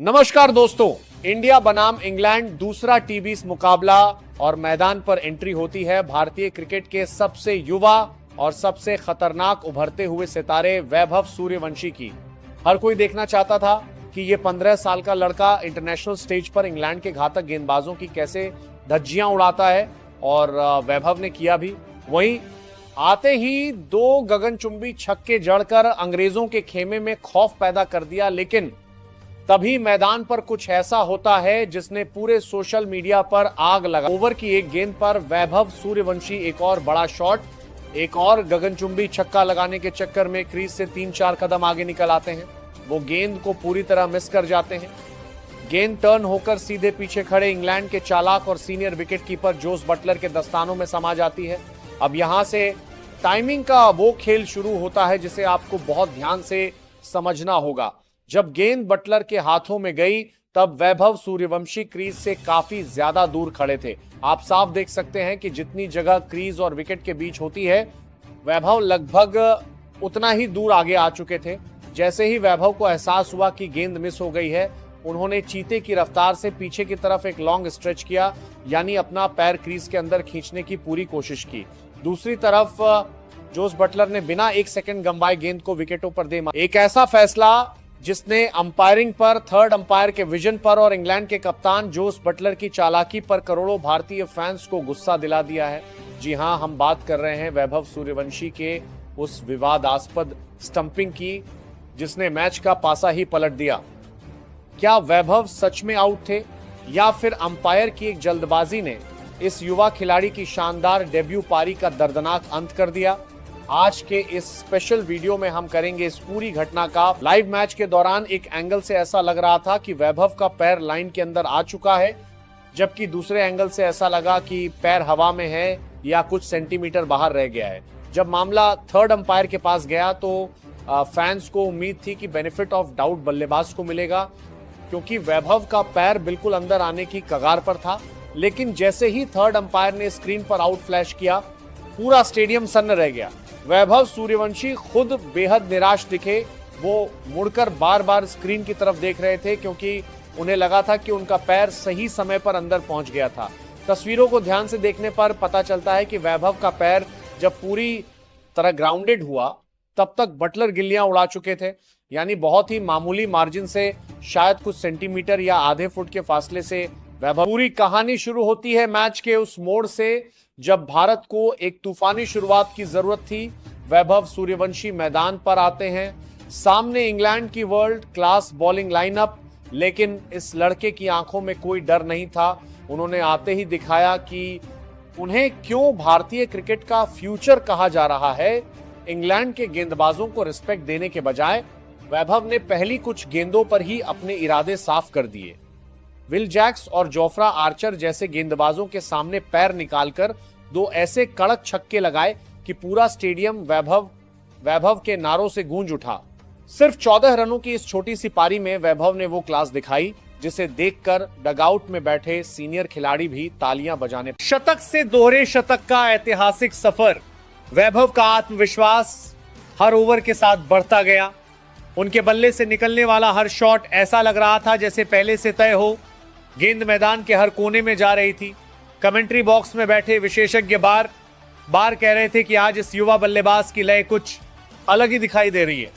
नमस्कार दोस्तों, इंडिया बनाम इंग्लैंड दूसरा टी20 मुकाबला और मैदान पर एंट्री होती है भारतीय क्रिकेट के सबसे युवा और सबसे खतरनाक उभरते हुए सितारे वैभव सूर्यवंशी की। हर कोई देखना चाहता था कि ये 15 साल का लड़का इंटरनेशनल स्टेज पर इंग्लैंड के घातक गेंदबाजों की कैसे धज्जियां उड़ाता है, और वैभव ने किया भी। वहीं आते ही दो गगनचुंबी छक्के जड़कर अंग्रेजों के खेमे में खौफ पैदा कर दिया। लेकिन तभी मैदान पर कुछ ऐसा होता है जिसने पूरे सोशल मीडिया पर आग लगा। ओवर की एक गेंद पर वैभव सूर्यवंशी एक और बड़ा शॉट, एक और गगनचुंबी छक्का लगाने के चक्कर में क्रीज से 3-4 कदम आगे निकल आते हैं। वो गेंद को पूरी तरह मिस कर जाते हैं। गेंद टर्न होकर सीधे पीछे खड़े इंग्लैंड के चालाक और सीनियर विकेटकीपर जोस बटलर के दस्तानों में समा जाती है। अब यहां से टाइमिंग का वो खेल शुरू होता है जिसे आपको बहुत ध्यान से समझना होगा। जब गेंद बटलर के हाथों में गई तब वैभव सूर्यवंशी क्रीज से काफी ज्यादा दूर खड़े थे। आप साफ देख सकते हैं कि जितनी जगह क्रीज और विकेट के बीच होती है, वैभव लगभग उतना ही दूर आगे आ चुके थे। जैसे ही वैभव को एहसास हुआ कि गेंद मिस हो गई है, उन्होंने चीते की रफ्तार से पीछे की तरफ एक लॉन्ग स्ट्रेच किया, यानी अपना पैर क्रीज के अंदर खींचने की पूरी कोशिश की। दूसरी तरफ जोस बटलर ने बिना 1 सेकंड गंवाए गेंद को विकेटों पर दे मारा। एक ऐसा फैसला जिसने अंपायरिंग पर, थर्ड अंपायर के विजन पर और इंग्लैंड के कप्तान जोस बटलर की चालाकी पर करोड़ों भारतीय फैंस को गुस्सा दिला दिया है। जी हां, हम बात कर रहे हैं वैभव सूर्यवंशी के उस विवादास्पद स्टंपिंग की जिसने मैच का पासा ही पलट दिया। क्या वैभव सच में आउट थे या फिर अंपायर की एक जल्दबाजी ने इस युवा खिलाड़ी की शानदार डेब्यू पारी का दर्दनाक अंत कर दिया? आज के इस स्पेशल वीडियो में हम करेंगे इस पूरी घटना का। लाइव मैच के दौरान एक एंगल से ऐसा लग रहा था कि वैभव का पैर लाइन के अंदर आ चुका है, जबकि दूसरे एंगल से ऐसा लगा कि पैर हवा में है या कुछ सेंटीमीटर बाहर रह गया है। जब मामला थर्ड अंपायर के पास गया तो फैंस को उम्मीद थी कि बेनिफिट ऑफ डाउट बल्लेबाज को मिलेगा, क्योंकि वैभव का पैर बिल्कुल अंदर आने की कगार पर था। लेकिन जैसे ही थर्ड अंपायर ने स्क्रीन पर आउट फ्लैश किया, पूरा स्टेडियम सन्न रह गया। वैभव सूर्यवंशी खुद बेहद निराश दिखे। वो मुड़कर बार बार स्क्रीन की तरफ देख रहे थे, क्योंकि उन्हें लगा था कि उनका पैर सही समय पर अंदर पहुंच गया था। तस्वीरों को ध्यान से देखने पर पता चलता है कि वैभव का पैर जब पूरी तरह ग्राउंडेड हुआ तब तक बटलर गिल्लियां उड़ा चुके थे, यानी बहुत ही मामूली मार्जिन से, शायद कुछ सेंटीमीटर या आधे फुट के फासले से वैभव। पूरी कहानी शुरू होती है मैच के उस मोड़ से जब भारत को एक तूफानी शुरुआत की जरूरत थी। वैभव सूर्यवंशी मैदान पर आते हैं, सामने इंग्लैंड की वर्ल्ड क्लास बॉलिंग लाइनअप, लेकिन इस लड़के की आंखों में कोई डर नहीं था। उन्होंने आते ही दिखाया कि उन्हें क्यों भारतीय क्रिकेट का फ्यूचर कहा जा रहा है। इंग्लैंड के गेंदबाजों को रिस्पेक्ट देने के बजाय वैभव ने पहली कुछ गेंदों पर ही अपने इरादे साफ कर दिए। विल जैक्स और जोफ्रा आर्चर जैसे गेंदबाजों के सामने पैर निकालकर दो ऐसे कड़क छक्के लगाए कि पूरा स्टेडियम वैभव के नारों से गूंज उठा। सिर्फ 14 रनों की इस छोटी सी पारी में वैभव ने वो क्लास दिखाई जिसे देखकर डगआउट में बैठे सीनियर खिलाड़ी भी तालियां बजाने। शतक से दोहरे शतक का ऐतिहासिक सफर। वैभव का आत्मविश्वास हर ओवर के साथ बढ़ता गया। उनके बल्ले से निकलने वाला हर शॉट ऐसा लग रहा था जैसे पहले से तय हो। गेंद मैदान के हर कोने में जा रही थी। कमेंट्री बॉक्स में बैठे विशेषज्ञ बार बार कह रहे थे कि आज इस युवा बल्लेबाज की लय कुछ अलग ही दिखाई दे रही है।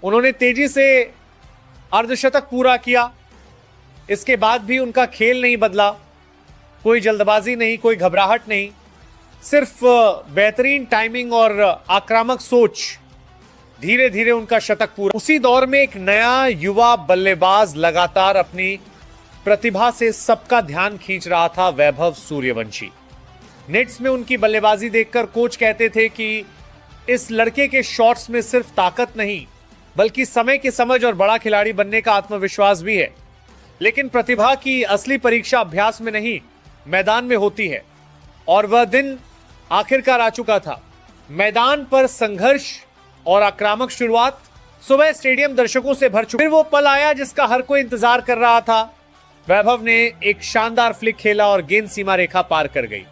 उन्होंने तेजी से अर्धशतक पूरा किया। इसके बाद भी उनका खेल नहीं बदला, कोई जल्दबाजी नहीं, कोई घबराहट नहीं, सिर्फ बेहतरीन टाइमिंग और आक्रामक सोच। धीरे धीरे उनका शतक पूरा। उसी दौर में एक नया युवा बल्लेबाज लगातार अपनी प्रतिभा से सबका ध्यान खींच रहा था, वैभव सूर्यवंशी। नेट्स में उनकी बल्लेबाजी देखकर कोच कहते थे कि इस लड़के के शॉट्स में सिर्फ ताकत नहीं बल्कि समय की समझ और बड़ा खिलाड़ी बनने का आत्मविश्वास भी है। लेकिन प्रतिभा की असली परीक्षा अभ्यास में नहीं, मैदान में होती है। और वह दिन आखिरकार आ चुका था। मैदान पर संघर्ष और आक्रामक शुरुआत। सुबह स्टेडियम दर्शकों से भर चुका। फिर वो पल आया जिसका हर कोई इंतजार कर रहा था। वैभव ने एक शानदार फ्लिक खेला और गेंद सीमा रेखा पार कर गई।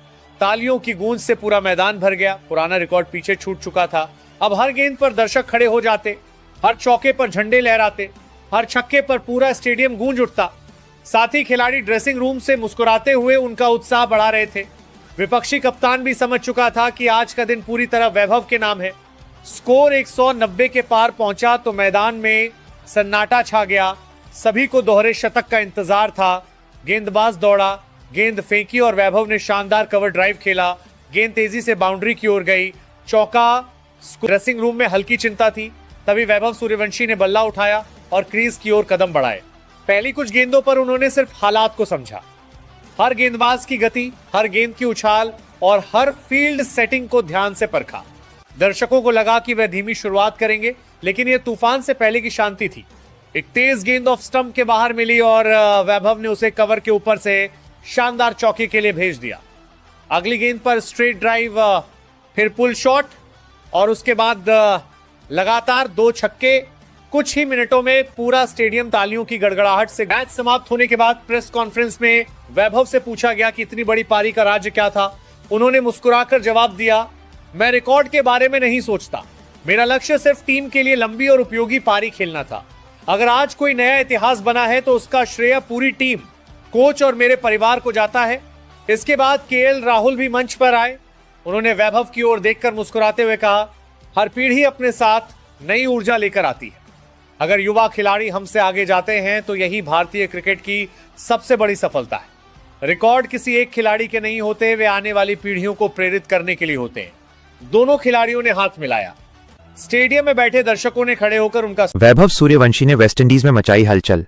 तालियों की गूंज से पूरा मैदान भर गया। पुराना रिकॉर्ड पीछे छूट चुका था। अब हर गेंद पर दर्शक खड़े हो जाते, हर चौके पर झंडे लहराते, हर छक्के पर पूरा स्टेडियम गूंज उठता। साथ ही खिलाड़ी ड्रेसिंग रूम से मुस्कुराते हुए उनका उत्साह बढ़ा रहे थे। विपक्षी कप्तान भी समझ चुका था कि आज का दिन पूरी तरह वैभव के नाम है। स्कोर 190 के पार पहुंचा तो मैदान में सन्नाटा छा गया। सभी को दोहरे शतक का इंतजार था। गेंदबाज दौड़ा, गेंद फेंकी और वैभव ने शानदार कवर ड्राइव खेला। गेंद तेजी से बाउंड्री की ओर गई, चौका। ड्रेसिंग रूम में हल्की चिंता थी, तभी वैभव सूर्यवंशी ने बल्ला उठाया और क्रीज की ओर कदम बढ़ाए। पहली कुछ गेंदों पर उन्होंने सिर्फ हालात को समझा। हर गेंदबाज की गति, हर गेंद की उछाल और हर फील्ड सेटिंग को ध्यान से परखा। दर्शकों को लगा कि वह धीमी शुरुआत करेंगे, लेकिन यह तूफान से पहले की शांति थी। एक तेज गेंद ऑफ स्टंप के बाहर मिली और वैभव ने उसे कवर के ऊपर से शानदार चौके के लिए भेज दिया। अगली गेंद पर स्ट्रेट ड्राइव, फिर पुल शॉट और उसके बाद लगातार 2 छक्के। कुछ ही मिनटों में पूरा स्टेडियम तालियों की गड़गड़ाहट से। मैच समाप्त होने के बाद प्रेस कॉन्फ्रेंस में वैभव से पूछा गया कि इतनी बड़ी पारी का राज्य क्या था। उन्होंने मुस्कुराकर जवाब दिया, मैं रिकॉर्ड के बारे में नहीं सोचता, मेरा लक्ष्य सिर्फ टीम के लिए लंबी और उपयोगी पारी खेलना था। अगर आज कोई नया इतिहास बना है तो उसका श्रेय पूरी टीम, कोच और मेरे परिवार को जाता है। इसके बाद केएल राहुल भी मंच पर आए। उन्होंने वैभव की ओर देखकर मुस्कुराते हुए कहा, हर पीढ़ी अपने साथ नई ऊर्जा लेकर आती है। अगर युवा खिलाड़ी हमसे आगे जाते हैं तो यही भारतीय क्रिकेट की सबसे बड़ी सफलता है। रिकॉर्ड किसी एक खिलाड़ी के नहीं होते, वे आने वाली पीढ़ियों को प्रेरित करने के लिए होते हैं। दोनों खिलाड़ियों ने हाथ मिलाया। स्टेडियम में बैठे दर्शकों ने खड़े होकर उनका। वैभव सूर्यवंशी ने वेस्टइंडीज में मचाई हलचल।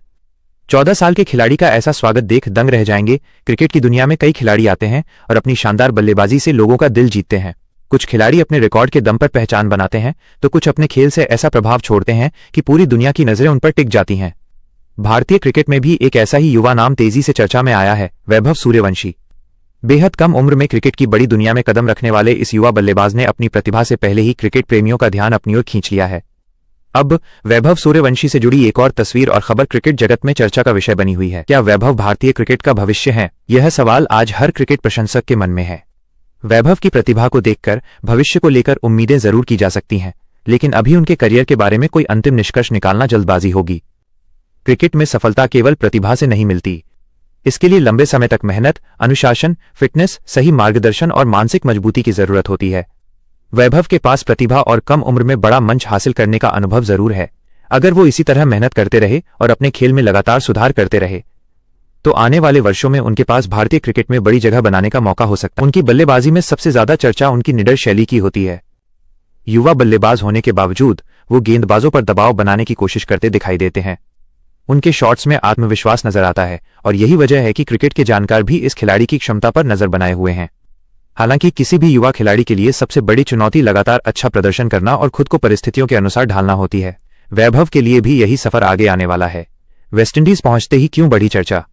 14 साल के खिलाड़ी का ऐसा स्वागत देख दंग रह जाएंगे। क्रिकेट की दुनिया में कई खिलाड़ी आते हैं और अपनी शानदार बल्लेबाजी से लोगों का दिल जीतते हैं। कुछ खिलाड़ी अपने रिकॉर्ड के दम पर पहचान बनाते हैं तो कुछ अपने खेल से ऐसा प्रभाव छोड़ते हैं कि पूरी दुनिया की नजरें उन पर टिक जाती हैं। भारतीय क्रिकेट में भी एक ऐसा ही युवा नाम तेजी से चर्चा में आया है, वैभव सूर्यवंशी। बेहद कम उम्र में क्रिकेट की बड़ी दुनिया में कदम रखने वाले इस युवा बल्लेबाज ने अपनी प्रतिभा से पहले ही क्रिकेट प्रेमियों का ध्यान अपनी ओर खींच लिया है। अब वैभव सूर्यवंशी से जुड़ी एक और तस्वीर और खबर क्रिकेट जगत में चर्चा का विषय बनी हुई है। क्या वैभव भारतीय क्रिकेट का भविष्य है? यह सवाल आज हर क्रिकेट प्रशंसक के मन में है। वैभव की प्रतिभा को देखकर भविष्य को लेकर उम्मीदें जरूर की जा सकती हैं, लेकिन अभी उनके करियर के बारे में कोई अंतिम निष्कर्ष निकालना जल्दबाजी होगी। क्रिकेट में सफलता केवल प्रतिभा से नहीं मिलती, इसके लिए लंबे समय तक मेहनत, अनुशासन, फिटनेस, सही मार्गदर्शन और मानसिक मजबूती की जरूरत होती है। वैभव के पास प्रतिभा और कम उम्र में बड़ा मंच हासिल करने का अनुभव जरूर है। अगर वो इसी तरह मेहनत करते रहे और अपने खेल में लगातार सुधार करते रहे तो आने वाले वर्षों में उनके पास भारतीय क्रिकेट में बड़ी जगह बनाने का मौका हो सकता है। उनकी बल्लेबाजी में सबसे ज्यादा चर्चा उनकी निडर शैली की होती है। युवा बल्लेबाज होने के बावजूद वो गेंदबाजों पर दबाव बनाने की कोशिश करते दिखाई देते हैं। उनके शॉट्स में आत्मविश्वास नजर आता है और यही वजह है कि क्रिकेट के जानकार भी इस खिलाड़ी की क्षमता पर नजर बनाए हुए हैं। हालांकि किसी भी युवा खिलाड़ी के लिए सबसे बड़ी चुनौती लगातार अच्छा प्रदर्शन करना और खुद को परिस्थितियों के अनुसार ढालना होती है। वैभव के लिए भी यही सफर आगे आने वाला है। वेस्टइंडीज पहुंचते ही क्यों बढ़ी चर्चा?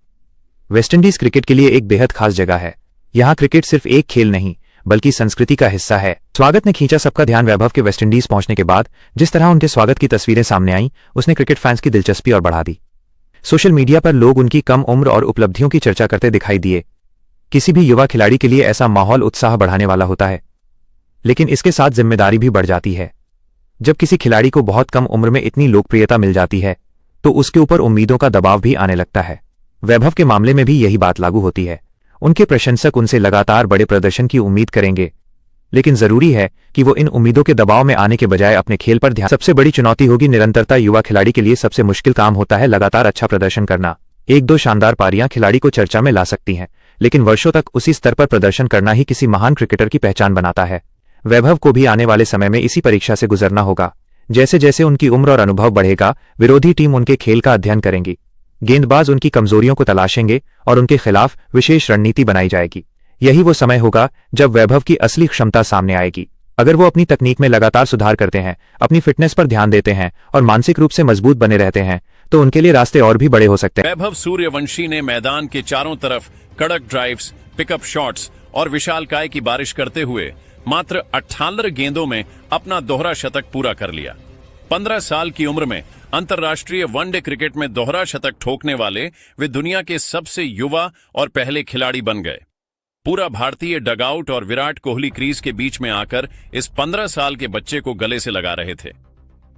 वेस्टइंडीज क्रिकेट के लिए एक बेहद खास जगह है। यहाँ क्रिकेट सिर्फ एक खेल नहीं बल्कि संस्कृति का हिस्सा है। स्वागत ने खींचा सबका ध्यान। वैभव के वेस्टइंडीज पहुंचने के बाद जिस तरह उनके स्वागत की तस्वीरें सामने आईं, उसने क्रिकेट फैंस की दिलचस्पी और बढ़ा दी। सोशल मीडिया पर लोग उनकी कम उम्र और उपलब्धियों की चर्चा करते दिखाई दिए। किसी भी युवा खिलाड़ी के लिए ऐसा माहौल उत्साह बढ़ाने वाला होता है, लेकिन इसके साथ जिम्मेदारी भी बढ़ जाती है। जब किसी खिलाड़ी को बहुत कम उम्र में इतनी लोकप्रियता मिल जाती है तो उसके ऊपर उम्मीदों का दबाव भी आने लगता है। वैभव के मामले में भी यही बात लागू होती है। उनके प्रशंसक उनसे लगातार बड़े प्रदर्शन की उम्मीद करेंगे, लेकिन जरूरी है कि वो इन उम्मीदों के दबाव में आने के बजाय अपने खेल पर ध्यान। सबसे बड़ी चुनौती होगी निरंतरता। युवा खिलाड़ी के लिए सबसे मुश्किल काम होता है लगातार अच्छा प्रदर्शन करना। 1-2 शानदार पारियां खिलाड़ी को चर्चा में ला सकती हैं, लेकिन वर्षों तक उसी स्तर पर प्रदर्शन करना ही किसी महान क्रिकेटर की पहचान बनाता है। वैभव को भी आने वाले समय में इसी परीक्षा से गुजरना होगा। जैसे जैसे उनकी उम्र और अनुभव बढ़ेगा, विरोधी टीम उनके खेल का अध्ययन करेंगी, गेंदबाज उनकी कमजोरियों को तलाशेंगे और उनके खिलाफ विशेष रणनीति बनाई जाएगी। यही वो समय होगा जब वैभव की असली क्षमता सामने आएगी। अगर वो अपनी तकनीक में लगातार सुधार करते हैं, अपनी फिटनेस पर ध्यान देते हैं और मानसिक रूप से मजबूत बने रहते हैं तो उनके लिए रास्ते और भी बड़े हो सकते हैं। वैभव सूर्यवंशी ने मैदान के चारों तरफ कड़क ड्राइव्स, पिकअप शॉट्स और विशालकाय की बारिश करते हुए मात्र 18 गेंदों में अपना दोहरा शतक पूरा कर लिया। 15 साल की उम्र में अंतर्राष्ट्रीय वनडे क्रिकेट में दोहरा शतक ठोकने वाले वे दुनिया के सबसे युवा और पहले खिलाड़ी बन गए। पूरा भारतीय डगआउट और विराट कोहली क्रीज के बीच में आकर इस 15 साल के बच्चे को गले से लगा रहे थे।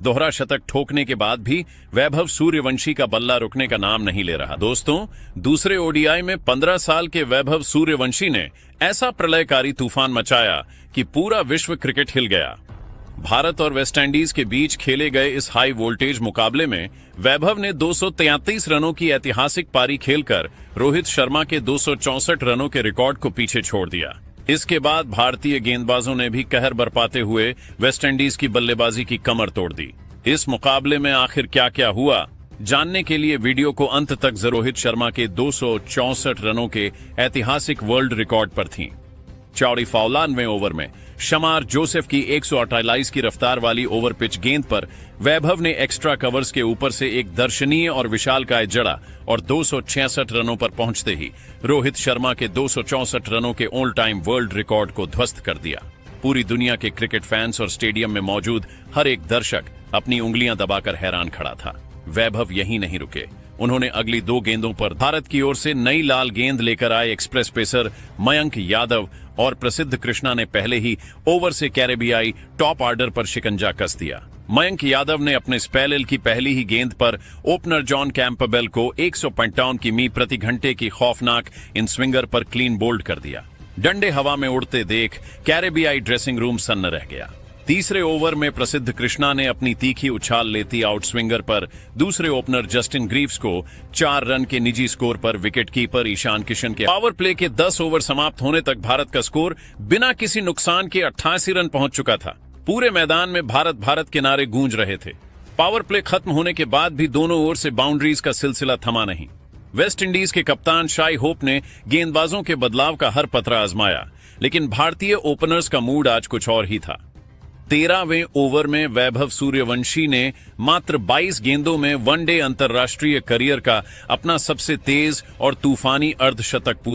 दोहरा शतक ठोकने के बाद भी वैभव सूर्यवंशी का बल्ला रुकने का नाम नहीं ले रहा। दोस्तों, दूसरे ओडीआई में 15 साल के वैभव सूर्यवंशी ने ऐसा प्रलयकारी तूफान मचाया कि पूरा विश्व क्रिकेट हिल गया। भारत और वेस्टइंडीज के बीच खेले गए इस हाई वोल्टेज मुकाबले में वैभव ने 233 रनों की ऐतिहासिक पारी खेलकर रोहित शर्मा के 264 रनों के रिकॉर्ड को पीछे छोड़ दिया। इसके बाद भारतीय गेंदबाजों ने भी कहर बरपाते हुए वेस्टइंडीज की बल्लेबाजी की कमर तोड़ दी। इस मुकाबले में आखिर क्या क्या हुआ, जानने के लिए वीडियो को अंत तक जरूर। रोहित शर्मा के 264 रनों के ऐतिहासिक वर्ल्ड रिकॉर्ड पर थीं। चौड़ी 94वें ओवर में शमार जोसेफ की 128 की रफ्तार वाली ओवर पिच गेंद पर वैभव ने एक्स्ट्रा कवर्स के ऊपर से एक दर्शनीय और विशालकाय जड़ा और 266 रनों पर पहुंचते ही रोहित शर्मा के 264 रनों के ऑल टाइम वर्ल्ड रिकॉर्ड को ध्वस्त कर दिया। पूरी दुनिया के क्रिकेट फैंस और स्टेडियम में मौजूद हर एक दर्शक अपनी उंगलियां दबाकर हैरान खड़ा था। वैभव यहीं नहीं रुके, उन्होंने अगली 2 गेंदों पर भारत की ओर से नई लाल गेंद लेकर आए एक्सप्रेस पेसर मयंक यादव और प्रसिद्ध कृष्णा ने पहले ही ओवर से कैरेबियाई टॉप ऑर्डर पर शिकंजा कस दिया। मयंक यादव ने अपने स्पेल की पहली ही गेंद पर ओपनर जॉन कैंपबेल को 155 किमी प्रति घंटे की खौफनाक इन स्विंगर पर क्लीन बोल्ड कर दिया। डंडे हवा में उड़ते देख कैरेबियाई ड्रेसिंग रूम सन्न रह गया। तीसरे ओवर में प्रसिद्ध कृष्णा ने अपनी तीखी उछाल लेती आउट स्विंगर पर दूसरे ओपनर जस्टिन ग्रीव्स को 4 रन के निजी स्कोर पर विकेट कीपर ईशान किशन के पावर प्ले के 10 ओवर समाप्त होने तक भारत का स्कोर बिना किसी नुकसान के 88 रन पहुंच चुका था। पूरे मैदान में भारत भारत के नारे गूंज रहे थे। पावर प्ले खत्म होने के बाद भी दोनों ओर से बाउंड्रीज का सिलसिला थमा नहीं। वेस्ट इंडीज के कप्तान शाई होप ने गेंदबाजों के बदलाव का हर पत्रा आजमाया, लेकिन भारतीय ओपनर्स का मूड आज कुछ और ही था। 13वें ओवर में वैभव सूर्यवंशी ने मात्र 22 गेंदों में वनडे अंतर्राष्ट्रीय करियर का अपना सबसे तेज और तूफानी अर्धशतक पूरा